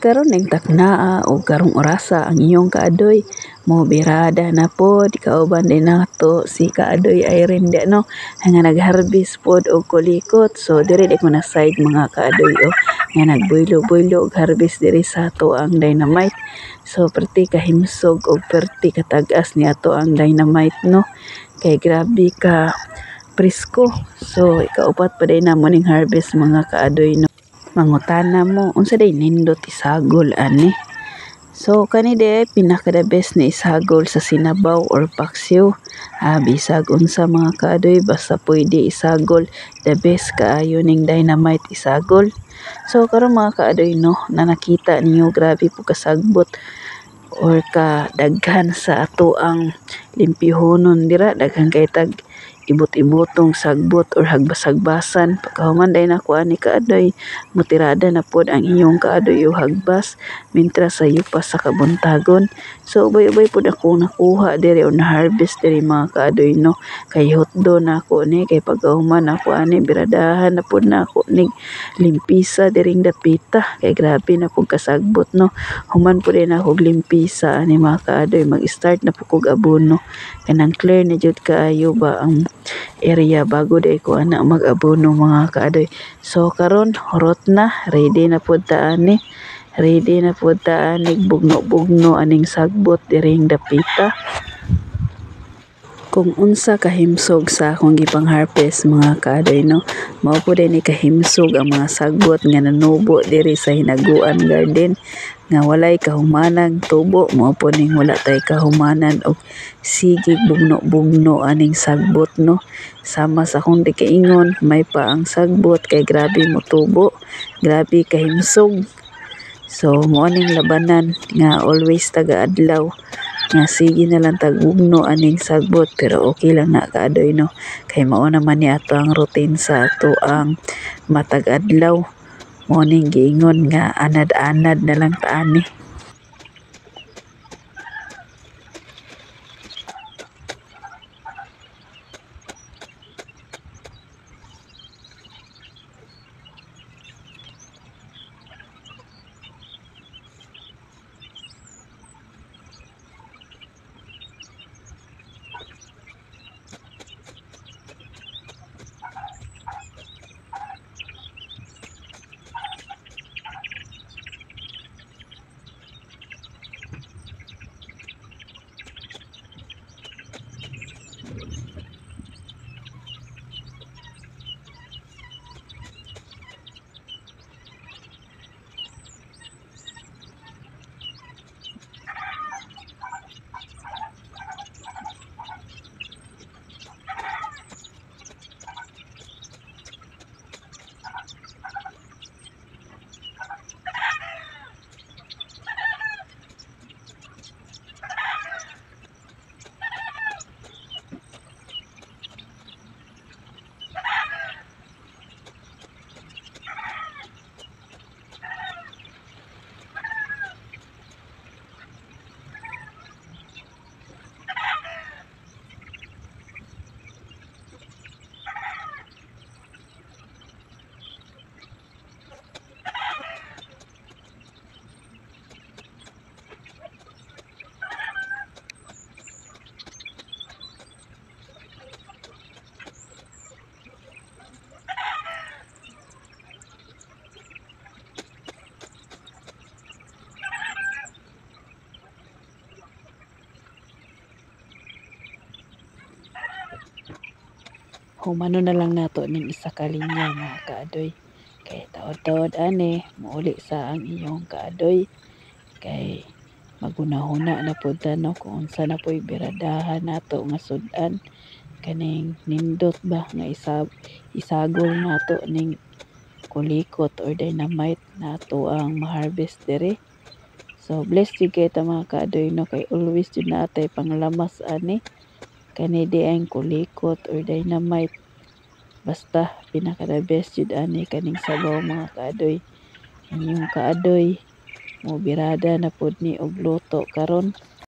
karon ning taknaa o karong orasa ang inyong kaadoy mo birada na pod kauban din nato si kaadoy Irene di no nga nag-harvest pod og kulikot. So diri di ko na side mga kaadoy nga nagbuylo-buylo og harvest diri sa ato ang dynamite. So perti kahimsog og perti katag-as ni ato ang dynamite no, kay grabe ka presko. So ikaupat pa din na mo ning harvest mga kaadoy no. Mangutana mo unsa day nindot isagol ani. So kani de pinaka the best na isagol sa sinabaw or paksiw. Bisag unsa mga kaadoy basta pwede isagol, the best kaayo ning dynamite isagol. So karon mga kaadoy no, na nakita ninyo grabe po kasagbot or kadaghan sa ato ang limpyohonon dira, daghan kay tag ibot-ibotong sagbot or hagbas-hagbasan. Pagkahuman day na ko ani kaadoy mutirada na pod ang inyong kaadoy o hagbas mintra sa yupas sa kabuntagon. So ubay-ubay pod ako nakuha diri o na-harvest diri mga kaadoy no, kay hutdo na ako ni kay pagkahuman ako ani biradahan na pod na ako nig limpisa diring dapita kay grabe na pud kasagbot no. Human po din ako limpisa ani mga kaadoy, mag-start na po kog abono kanang clear na jud kaayo ba ang area bago day ko ana mag-abono mga kaadoy. So karon hurot na, ready na pud ta ani, ready na pud ta ani bugno-bugno aning sagbot diring dapita. Kung unsa kahimsog sa akong gipang-harvest mga kaadoy no, mao po din ni kahimsog ang mga sagbot nga nanubo diri sa Hinaguan Garden nga walay kahumanang tubo. Mao po ning wala tay kahumanan og sigig bugno-bugno aning sagbot no. Sama sa akong dikaingon may pa ang sagbot kay grabe mo tubo, grabe kahimsog. So mo ning labanan nga always taga-adlaw nga sige na lang tagugno aning sagbot, pero okay lang na kaadoy no, kay mao naman ni ato ang routine sa ato ang matag-adlaw. Mo ning giingon nga anad-anad na lang ta ani. Humano na lang nato ning isa ka linya mga kaadoy, kay taod-taod ani mauli sa ang iyong kaadoy kay magunahuna na pud ta no kung unsa na po'y biradahan nato nga sud-an kaning nindot ba nga isagol nato ning kulikot or dynamite nato ang ma-harvest diri. So blessed jud kay ta mga kaadoy no, kay always jud natay panglamas ani kani di ang kulikot or dynamite. Basta pinaka the best jud ani kaning sabaw mga kaadoy. Inyong kaadoy mo birada na pud ni og luto karon.